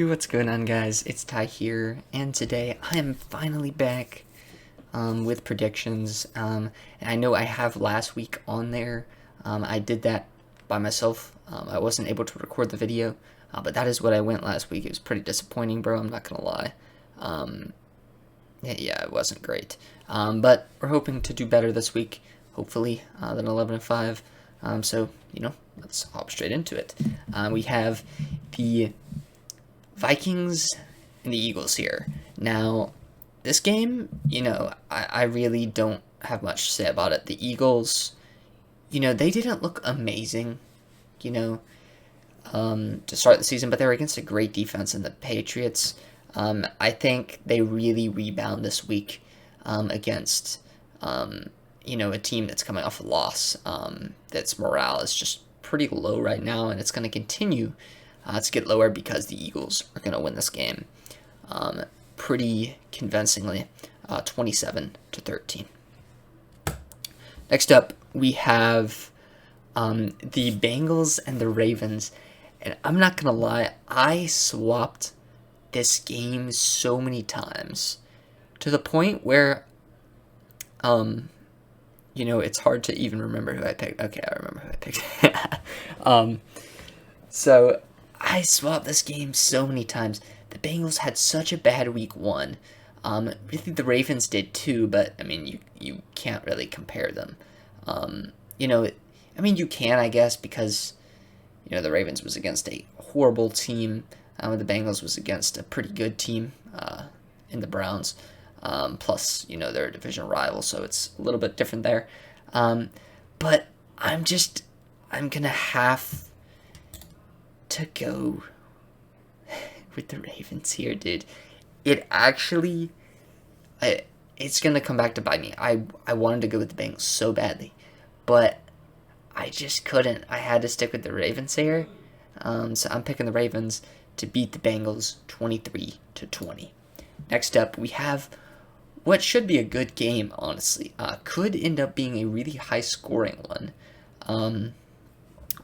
what's going on, guys? It's Ty here, and today I am finally back with predictions. And I know I have last week on there. I did that by myself. I wasn't able to record the video, but that is what I went last week. It was pretty disappointing, bro. I'm not gonna lie. Yeah, it wasn't great. But we're hoping to do better this week, hopefully, than 11-5. So let's hop straight into it. We have the Vikings and the Eagles here. Now, this game, I really don't have much to say about it. The Eagles, they didn't look amazing, to start the season, but they were against a great defense in the Patriots. I think they really rebound this week against, a team that's coming off a loss. That's morale is just pretty low right now, and it's going to continue to get lower because the Eagles are going to win this game pretty convincingly, 27-13. Next up, we have the Bengals and the Ravens, and I'm not going to lie, I swapped this game so many times to the point where it's hard to even remember who I picked. Okay, I remember who I picked. So I swapped this game so many times. The Bengals had such a bad week one. Really the Ravens did too, but I mean you can't really compare them. You can, I guess, because the Ravens was against a horrible team. The Bengals was against a pretty good team in the Browns. Plus, they're a division rival, so it's a little bit different there. But I'm going to have to go with the Ravens here, dude. It actually, it's going to come back to bite me. I wanted to go with the Bengals so badly, but I just couldn't. I had to stick with the Ravens here. So I'm picking the Ravens to beat the Bengals 23-20. Next up, we have what should be a good game, honestly. Could end up being a really high-scoring one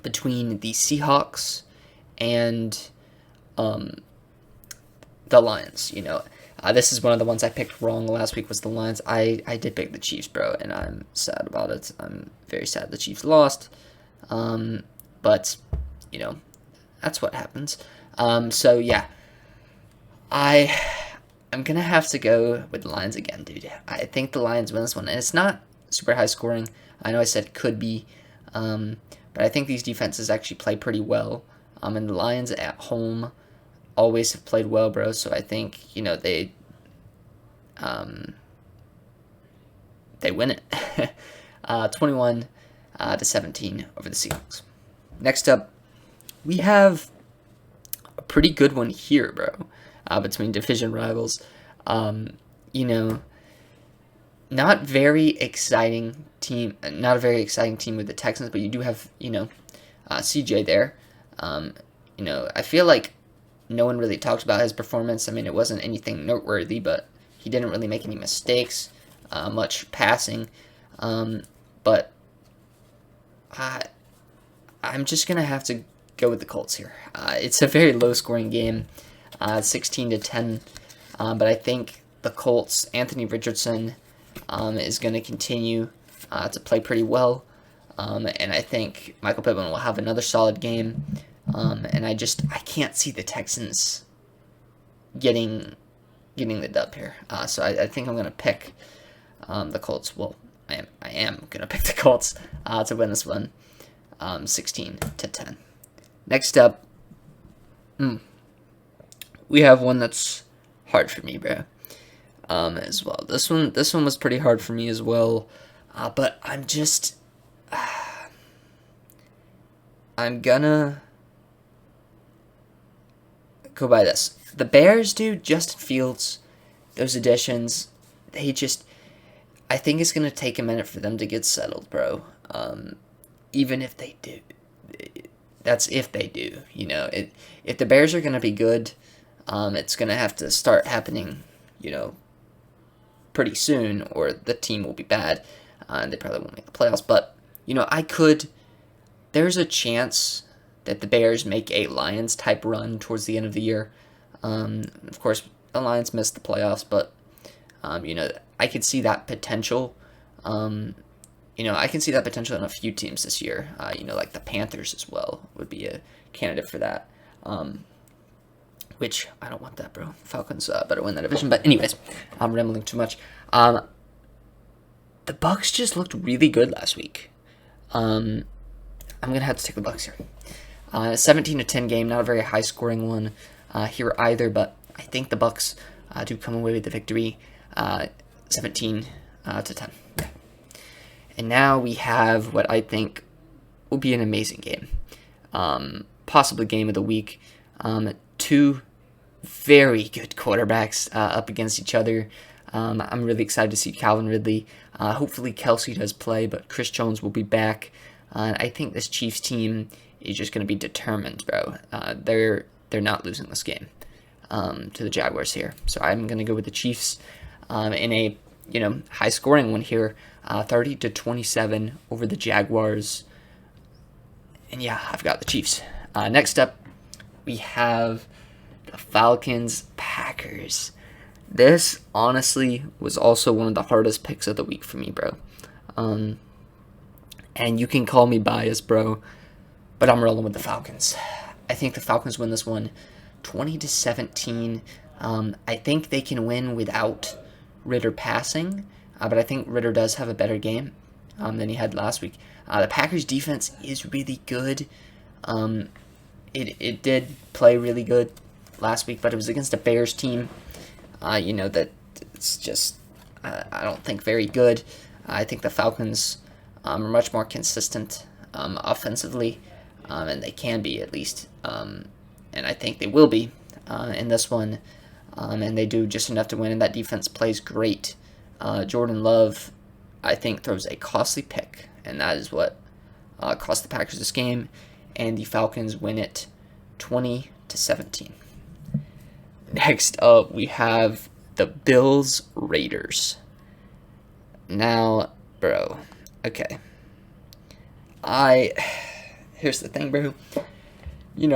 between the Seahawks and the Lions. This is one of the ones I picked wrong last week was the Lions. I did pick the Chiefs, bro, and I'm sad about it. I'm very sad the Chiefs lost. But, that's what happens. So, yeah. I'm going to have to go with the Lions again, dude. I think the Lions win this one. And it's not super high scoring. I know I said it could be. But I think these defenses actually play pretty well. And the Lions at home always have played well, bro. So I think, they win it. 21-17 over the Seahawks. Next up, we have a pretty good one here, bro. Between division rivals. Not very exciting team. Not a very exciting team with the Texans, but you do have, CJ there. I feel like no one really talked about his performance. I mean, it wasn't anything noteworthy, but he didn't really make any mistakes, much passing. But I'm just going to have to go with the Colts here. It's a very low-scoring game. 16-10, but I think the Colts, Anthony Richardson, is going to continue to play pretty well, and I think Michael Pittman will have another solid game, and I can't see the Texans getting the dub here, so I think I'm going to pick the Colts. Well, I am going to pick the Colts to win this one, 16-10. Next up, we have one that's hard for me, bro, as well. This one was pretty hard for me as well, but I'm gonna go by this. The Bears, dude, Justin Fields, those additions, I think it's gonna take a minute for them to get settled, bro. Even if they do, that's if they do, if the Bears are gonna be good, it's going to have to start happening, pretty soon, or the team will be bad, and they probably won't make the playoffs. But, there's a chance that the Bears make a Lions-type run towards the end of the year. Of course, the Lions missed the playoffs, but I could see that potential. I can see that potential in a few teams this year. Like the Panthers as well would be a candidate for that. Which I don't want that, bro. Falcons better win that division. But anyways, I'm rambling too much. The Bucks just looked really good last week. I'm gonna have to take the Bucks here. 17-10 game, not a very high scoring one here either, but I think the Bucks do come away with the victory, 17-10. And now we have what I think will be an amazing game, possibly game of the week. Two very good quarterbacks up against each other. I'm really excited to see Calvin Ridley. Hopefully Kelsey does play, but Chris Jones will be back. I think this Chiefs team is just going to be determined, bro. They're not losing this game to the Jaguars here. So I'm going to go with the Chiefs in a high scoring one here, 30-27 over the Jaguars. And yeah, I've got the Chiefs. Next up, we have the Falcons-Packers. This, honestly, was also one of the hardest picks of the week for me, bro. And you can call me biased, bro, but I'm rolling with the Falcons. I think the Falcons win this one 20-17. I think they can win without Ritter passing, but I think Ritter does have a better game than he had last week. The Packers' defense is really good. It did play really good last week, but it was against a Bears team, that it's just, I don't think, very good. I think the Falcons are much more consistent offensively, and they can be at least, and I think they will be in this one, and they do just enough to win, and that defense plays great. Jordan Love, I think, throws a costly pick, and that is what cost the Packers this game, and the Falcons win it 20-17. Next up, we have the Bills-Raiders. Now, bro, okay. Here's the thing, bro.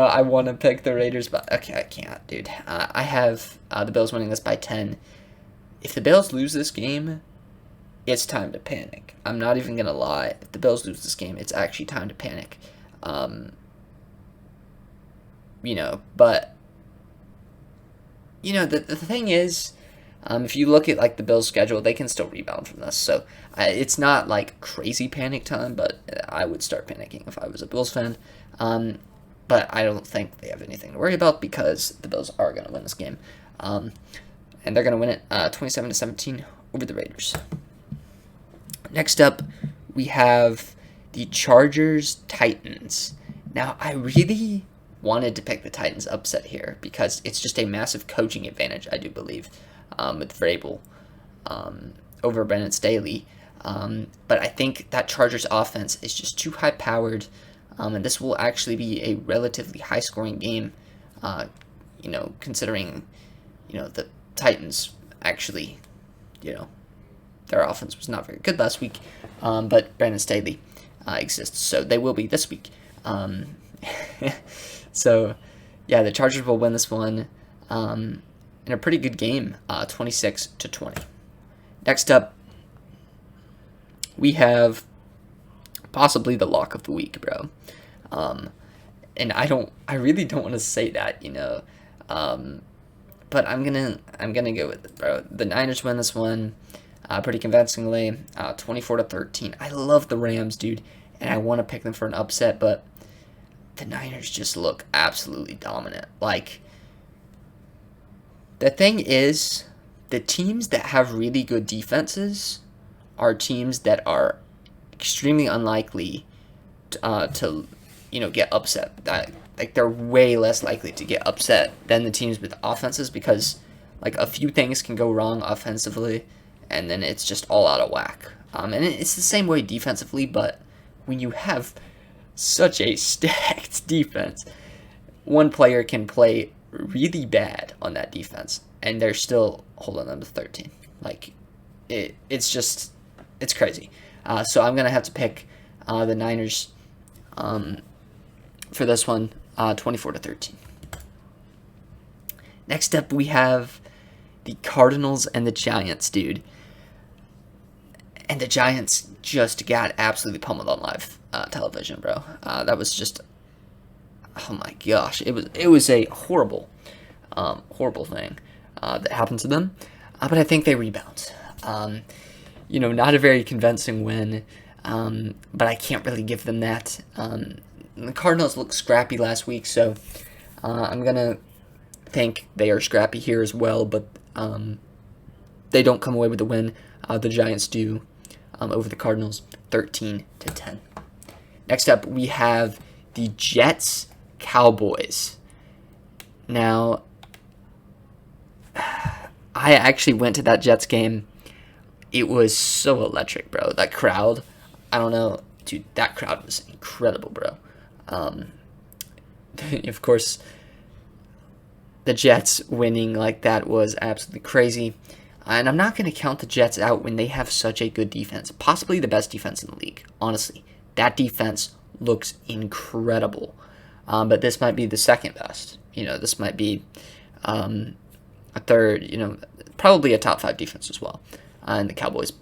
I want to pick the Raiders, but okay, I can't, dude. I have the Bills winning this by 10. If the Bills lose this game, it's time to panic. I'm not even going to lie. If the Bills lose this game, it's actually time to panic. But the thing is, if you look at the Bills' schedule, they can still rebound from this. So it's not crazy panic time, but I would start panicking if I was a Bills fan. But I don't think they have anything to worry about because the Bills are going to win this game, and they're going to win it 27-17 over the Raiders. Next up, we have the Chargers-Titans. Now, I really wanted to pick the Titans upset here because it's just a massive coaching advantage, I do believe, with Vrabel over Brandon Staley. But I think that Chargers offense is just too high-powered, and this will actually be a relatively high-scoring game, considering, the Titans actually, their offense was not very good last week, but Brandon Staley exists, so they will be this week. So, yeah, the Chargers will win this one in a pretty good game, 26-20. Next up, we have possibly the lock of the week, bro. And I really don't want to say that, but I'm gonna go with it, bro. The Niners win this one pretty convincingly, 24-13. I love the Rams, dude, and I want to pick them for an upset, but the Niners just look absolutely dominant. The thing is, the teams that have really good defenses are teams that are extremely unlikely to get upset. They're way less likely to get upset than the teams with offenses because, a few things can go wrong offensively, and then it's just all out of whack. And it's the same way defensively, but when you have such a stacked defense, one player can play really bad on that defense, and they're still holding them to 13. It's crazy. So I'm gonna have to pick the Niners for this one, 24-13. Next up, we have the Cardinals and the Giants, dude. And the Giants just got absolutely pummeled on live television, bro. That was just, oh my gosh, it was a horrible thing that happened to them. But I think they rebound. Not a very convincing win, but I can't really give them that. The Cardinals looked scrappy last week, so I'm gonna think they are scrappy here as well. But they don't come away with the win. The Giants do. Over the Cardinals, 13-10. Next up, we have the Jets-Cowboys. Now, I actually went to that Jets game. It was so electric, bro. That crowd, I don't know. Dude, that crowd was incredible, bro. Of course, the Jets winning like that was absolutely crazy. And I'm not going to count the Jets out when they have such a good defense. Possibly the best defense in the league, honestly. That defense looks incredible. But this might be the second best. This might be a third, probably a top 5 defense as well in the Cowboys.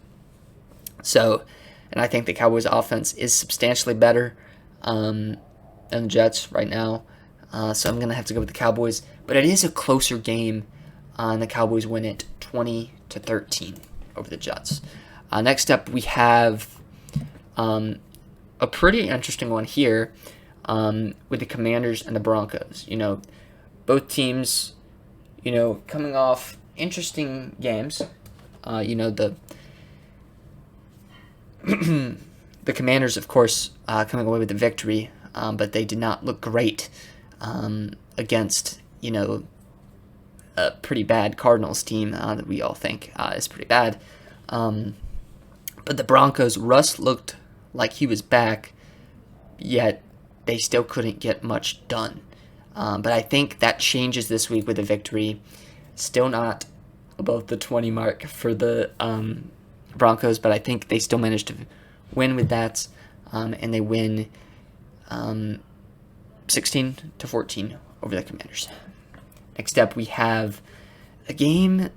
So, and I think the Cowboys offense is substantially better than the Jets right now. So I'm going to have to go with the Cowboys. But it is a closer game, and the Cowboys win it 20-13 over the Jets. Next up, we have a pretty interesting one here with the Commanders and the Broncos. Both teams, coming off interesting games. The the Commanders, of course, coming away with the victory, but they did not look great against, a pretty bad Cardinals team that we all think is pretty bad. But the Broncos, Russ looked like he was back, yet they still couldn't get much done. But I think that changes this week with a victory. Still not above the 20 mark for the Broncos, but I think they still managed to win with that, and they win 16-14 over the Commanders. Next up, we have a game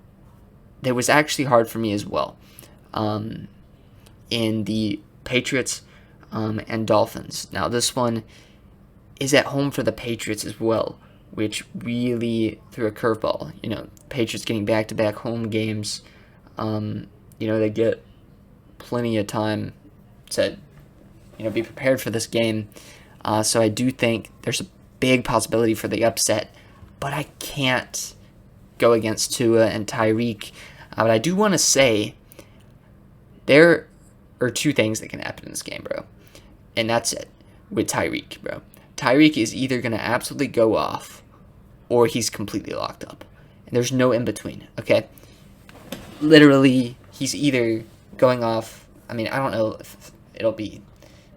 that was actually hard for me as well, in the Patriots and Dolphins. Now, this one is at home for the Patriots as well, which really threw a curveball. Patriots getting back-to-back home games. They get plenty of time to, be prepared for this game. So I do think there's a big possibility for the upset, but I can't go against Tua and Tyreek. But I do want to say there are 2 things that can happen in this game, bro. And that's it with Tyreek, bro. Tyreek is either going to absolutely go off or he's completely locked up. And there's no in between, okay? Literally, he's either going off. I mean, I don't know if it'll be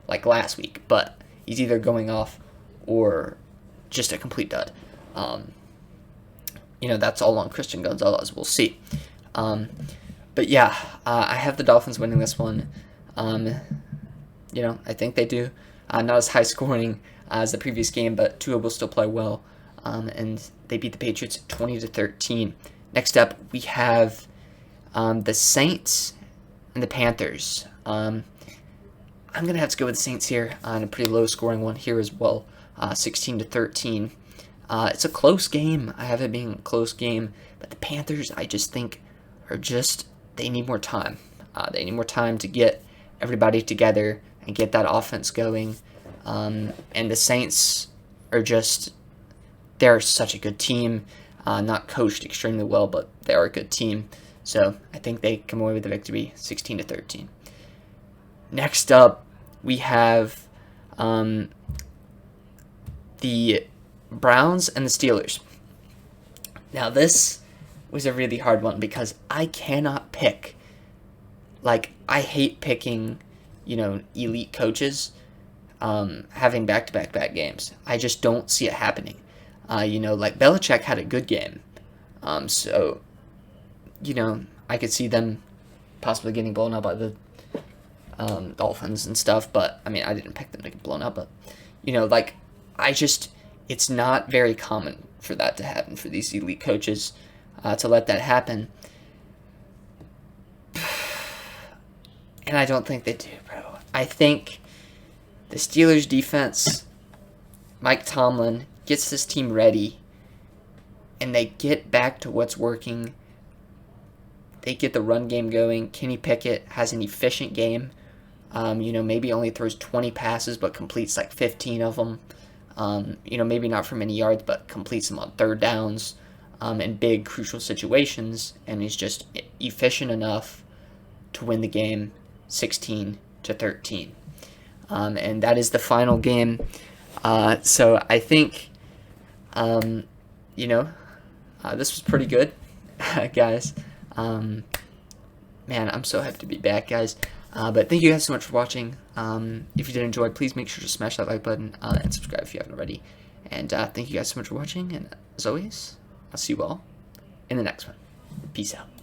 like last week, but he's either going off or just a complete dud. That's all on Christian Gonzalez. We'll see. But yeah, I have the Dolphins winning this one. I think they do. Not as high scoring as the previous game, but Tua will still play well. And they beat the Patriots 20-13. Next up, we have the Saints and the Panthers. I'm going to have to go with the Saints here on a pretty low scoring one here as well. 16-13. It's a close game. I have it being a close game. But the Panthers, I just think, they need more time. They need more time to get everybody together and get that offense going. And the Saints they're such a good team. Not coached extremely well, but they are a good team. So I think they come away with the victory, 16-13. Next up, we have the Browns and the Steelers. Now, this was a really hard one because I cannot pick. I hate picking, elite coaches having back-to-back bad games. I just don't see it happening. Belichick had a good game. So, I could see them possibly getting blown out by the Dolphins and stuff. But, I mean, I didn't pick them to get blown out. But, it's not very common for that to happen, for these elite coaches to let that happen. And I don't think they do, bro. I think the Steelers' defense, Mike Tomlin, gets this team ready, and they get back to what's working. They get the run game going. Kenny Pickett has an efficient game. Maybe only throws 20 passes, but completes like 15 of them. Maybe not for many yards, but completes them on third downs in big, crucial situations. And he's just efficient enough to win the game 16-13. And that is the final game. So I think, this was pretty good, guys. Man, I'm so happy to be back, guys. But thank you guys so much for watching. If you did enjoy, please make sure to smash that like button and subscribe if you haven't already. And thank you guys so much for watching. And as always, I'll see you all in the next one. Peace out.